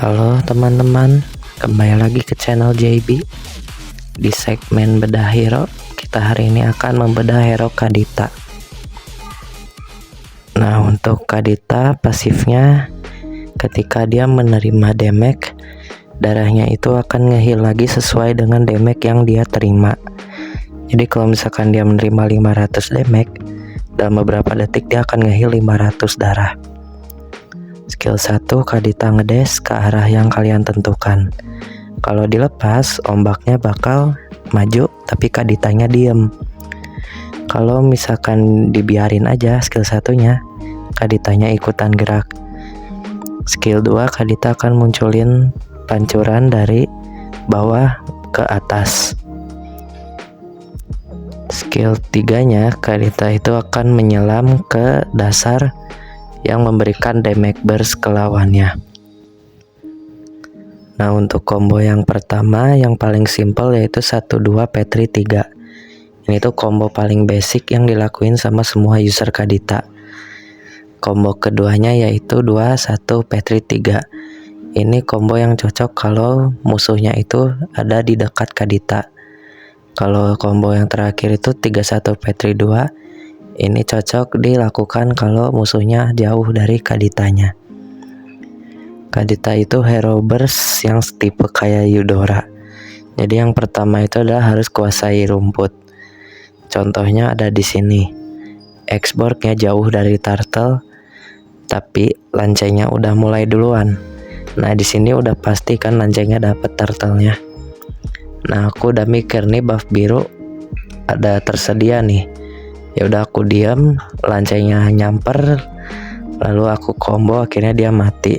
Halo teman-teman, kembali lagi ke channel JB. Di segmen bedah hero, kita hari ini akan membedah hero Kadita. Nah, untuk Kadita pasifnya, ketika dia menerima damage, darahnya itu akan ngeheal lagi sesuai dengan damage yang dia terima. Jadi kalau misalkan dia menerima 500 damage, dalam beberapa detik dia akan ngeheal 500 darah. Skill 1, Kadita ngedash ke arah yang kalian tentukan. Kalau dilepas, ombaknya bakal maju tapi Kaditanya diem. Kalau misalkan dibiarin aja skill 1-nya, Kaditanya ikutan gerak. Skill 2, Kadita akan munculin pancuran dari bawah ke atas. Skill 3-nya, Kadita itu akan menyelam ke dasar yang memberikan damage burst ke lawannya. Nah, untuk combo yang pertama yang paling simple yaitu 1-2 Petri 3. Ini tuh combo paling basic yang dilakuin sama semua user Kadita. Combo keduanya yaitu 2-1 Petri 3. Ini combo yang cocok kalau musuhnya itu ada di dekat Kadita. Kalau combo yang terakhir itu 3-1 Petri 2, ini cocok dilakukan kalau musuhnya jauh dari Kaditanya. Kadita itu hero burst yang tipe kayak Eudora. Jadi yang pertama itu adalah harus kuasai rumput. Contohnya ada di sini. X-Borg-nya jauh dari turtle, tapi lancenya udah mulai duluan. Nah, di sini udah pasti kan lancenya dapat turtle-nya. Nah, aku udah mikir nih buff biru ada tersedia nih. Ya udah aku diam, lancenya nyamper, lalu aku combo, akhirnya dia mati.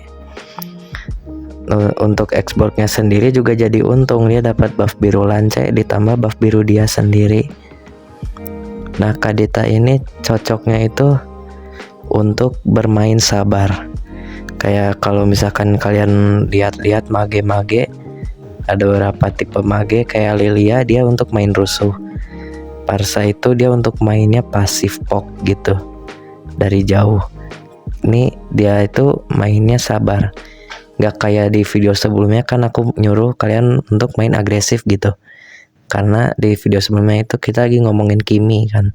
Untuk X-Borg-nya sendiri juga jadi untung, dia dapat buff biru lance ditambah buff biru dia sendiri. Nah, Kadita ini cocoknya itu untuk bermain sabar. Kayak kalau misalkan kalian lihat-lihat mage-mage, ada beberapa tipe mage kayak Lilia, dia untuk main rusuh. Parsa itu dia untuk mainnya pasif poke gitu dari jauh. Ini dia itu mainnya sabar. Gak kayak di video sebelumnya kan aku nyuruh kalian untuk main agresif gitu. Karena di video sebelumnya itu kita lagi ngomongin Kimi kan.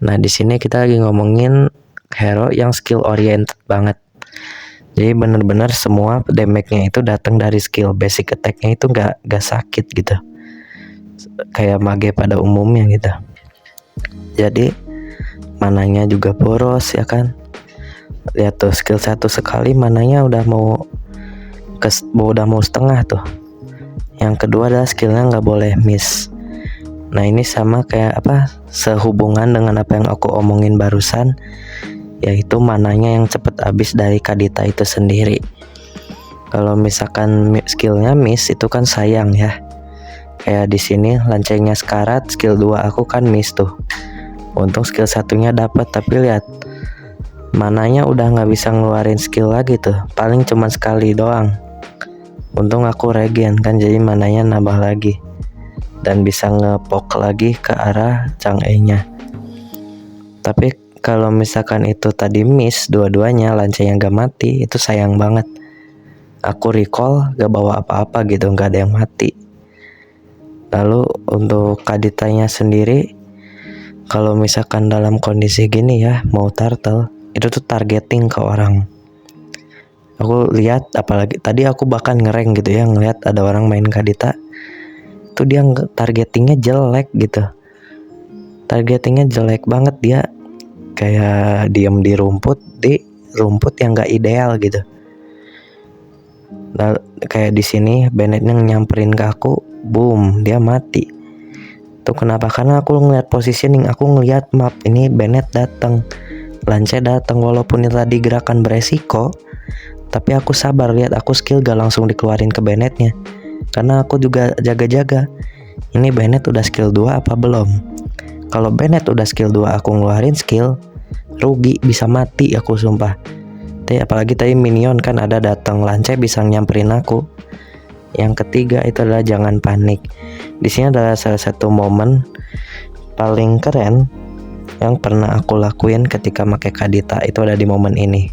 Nah, di sini kita lagi ngomongin hero yang skill oriented banget. Jadi bener-bener semua damage-nya itu datang dari skill, basic attack-nya itu gak sakit gitu. Kayak mage pada umumnya gitu. Jadi mananya juga boros ya kan. Lihat tuh skill 1 sekali mananya udah mau setengah tuh. Yang kedua adalah skillnya nggak boleh miss. Nah, ini sama kayak sehubungan dengan apa yang aku omongin barusan, yaitu mananya yang cepet habis dari Kadita itu sendiri. Kalau misalkan skillnya miss itu kan sayang ya. Kayak di sini lancengnya sekarat, skill 2 aku kan miss tuh. Untung skill 1-nya dapat, tapi lihat mananya udah nggak bisa ngeluarin skill lagi tuh. Paling cuma sekali doang. Untung aku regen kan, jadi mananya nambah lagi dan bisa ngepok lagi ke arah Chang'e-nya. Tapi kalau misalkan itu tadi miss dua-duanya, lancengnya gak mati, itu sayang banget. Aku recall gak bawa apa-apa gitu, gak ada yang mati. Lalu untuk Kaditanya sendiri, kalau misalkan dalam kondisi gini ya, mau turtle, itu tuh targeting ke orang. Aku lihat, apalagi tadi aku bahkan ngereng gitu ya, ngelihat ada orang main Kadita, tuh dia targetingnya jelek gitu. Targetingnya jelek banget, dia kayak diam di rumput yang gak ideal gitu. Nah, kayak di sini Bennett-nya nyamperin ke aku, boom, dia mati. Tuh kenapa? Karena aku ngeliat positioning, aku ngeliat map, ini Bennett datang, Lance datang, walaupun ini tadi gerakan beresiko, tapi aku sabar, lihat aku skill gak langsung dikeluarin ke Bennett-nya. Karena aku juga jaga-jaga, ini Bennett udah skill 2 apa belum. Kalau Bennett udah skill 2 aku ngeluarin skill, rugi, bisa mati aku sumpah. Apalagi tadi minion kan ada datang, Lance bisa nyamperin aku. Yang ketiga itu adalah jangan panik. Di sini adalah salah satu momen paling keren yang pernah aku lakuin ketika pakai Kadita, itu ada di momen ini.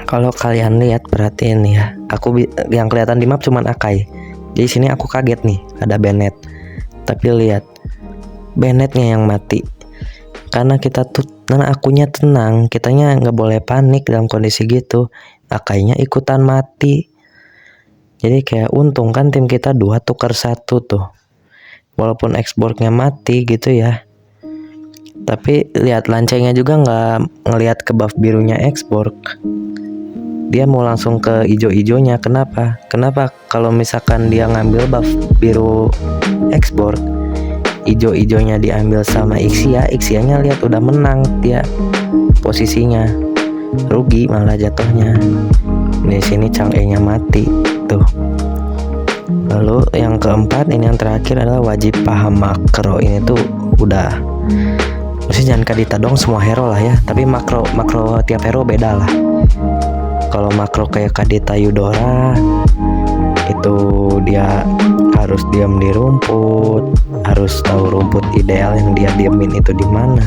Kalau kalian lihat perhatiin nih ya, yang kelihatan di map cuman Akai. Jadi sini aku kaget nih ada Bennett. Tapi lihat Bennettnya yang mati. Karena akunya tenang, kitanya nggak boleh panik dalam kondisi gitu. Akainya ikutan mati. Jadi kayak untung kan tim kita 2 tukar 1 tuh. Walaupun Xborg-nya mati gitu ya. Tapi lihat lancengnya juga nggak ngelihat ke buff birunya Xborg. Dia mau langsung ke ijo-ijonya. Kenapa? Kalau misalkan dia ngambil buff biru Xborg, ijo-ijonya diambil sama Ixia-nya lihat udah menang dia posisinya. Rugi malah jatuhnya. Di sini Chang'e-nya mati tuh. Lalu yang keempat, ini yang terakhir adalah wajib paham makro. Ini tuh udah maksudnya jangan Kadita dong, semua hero lah ya. Tapi makro tiap hero beda lah. Kalau makro kayak Kadita Eudora itu dia harus diam di rumput, harus tahu rumput ideal yang dia diamin itu di mana,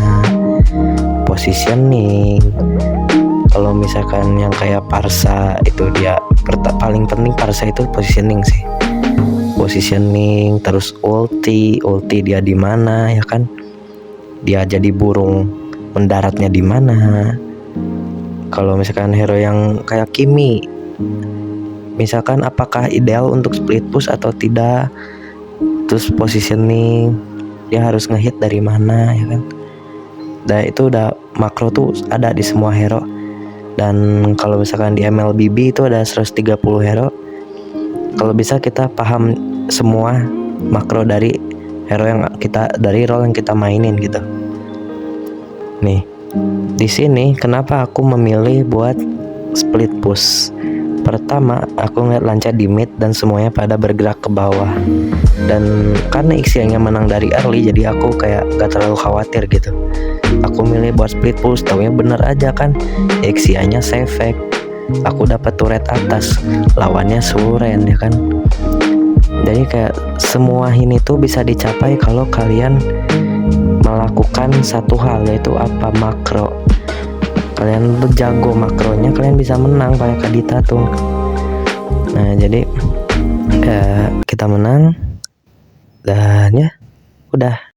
positioning. Kalau misalkan yang kayak Parsa itu dia paling penting Parsa itu positioning sih. Positioning, terus ulti dia di mana ya kan? Dia jadi burung mendaratnya di mana? Kalau misalkan hero yang kayak Kimi, misalkan apakah ideal untuk split push atau tidak, terus positioning dia harus ngehit dari mana ya kan. Dan itu udah makro tuh ada di semua hero. Dan kalau misalkan di MLBB itu ada 130 hero. Kalau bisa kita paham semua makro dari hero yang dari role yang kita mainin gitu. Nih, di sini kenapa aku memilih buat split push? Pertama, aku ngeliat Lanca di mid dan semuanya pada bergerak ke bawah. Dan karena Ixia-nya menang dari early, jadi aku kayak gak terlalu khawatir gitu. Aku milih buat split push, taunya bener aja kan. Ixia-nya sefek. Aku dapat turret atas, lawannya Suren ya kan. Jadi kayak semua ini tuh bisa dicapai kalau kalian melakukan satu hal, yaitu apa? Makro. Kalian tuh jago makronya, kalian bisa menang pakai Kadita tuh. Nah jadi kita menang dan ya udah.